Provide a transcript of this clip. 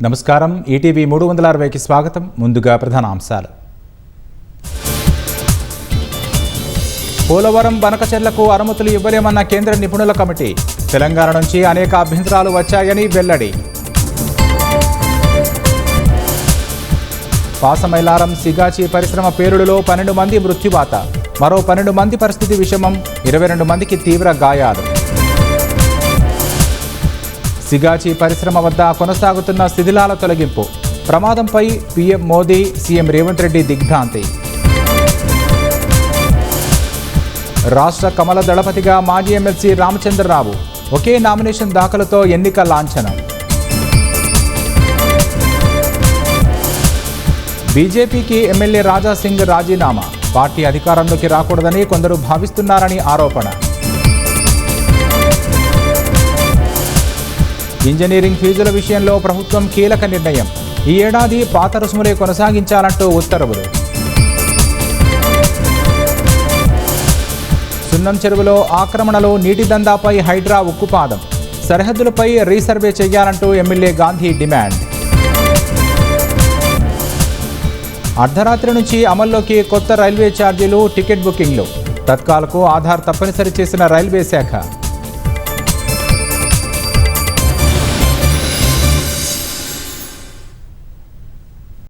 నమస్కారం. ఈటీవీ 360కి స్వాగతం. ముందుగా ప్రధాన అంశాలు. పోలవరం బనకచెర్లకు అనుమతులు ఇవ్వలేమన్న కేంద్ర నిపుణుల కమిటీ. తెలంగాణ నుంచి అనేక అభ్యంతరాలు వచ్చాయని వెల్లడి. పాసమైలారం సిగాచి పరిశ్రమ పేలుడులో 12 మంది మృత్యువాత. మరో 12 మంది పరిస్థితి విషమం. 22 మందికి తీవ్ర గాయాలు. సిగాచి పరిశ్రమ వద్ద కొనసాగుతున్న శిథిలాల తొలగింపు. ప్రమాదంపై పీఎం మోదీ, సీఎం రేవంత్ రెడ్డి దిగ్భ్రాంతి. రాష్ట్ర కమల దళపతిగా మాజీ ఎమ్మెల్సీ రామచంద్రరావు. ఒకే నామినేషన్ దాఖలుతో ఎన్నిక లాంఛనం. బీజేపీకి ఎమ్మెల్యే రాజాసింగ్ రాజీనామా. పార్టీ అధికారంలోకి రాకూడదని కొందరు భావిస్తున్నారని ఆరోపణ. ఇంజనీరింగ్ ఫీజుల విషయంలో ప్రభుత్వం కీలక నిర్ణయం. ఈ ఏడాది పాత రుసుములే కొనసాగించాలంటూ ఉత్తర్వులు. సున్నం చెరువులో ఆక్రమణలో నీటి దందాపై హైడ్రా ఉక్కుపాదం. సరిహద్దులపై రీసర్వే చేయాలంటూ ఎమ్మెల్యే గాంధీ డిమాండ్. అర్ధరాత్రి నుంచి అమల్లోకి కొత్త రైల్వే ఛార్జీలు, టికెట్ బుకింగ్లు. తత్కాల్కు ఆధార్ తప్పనిసరి చేసిన రైల్వే శాఖ.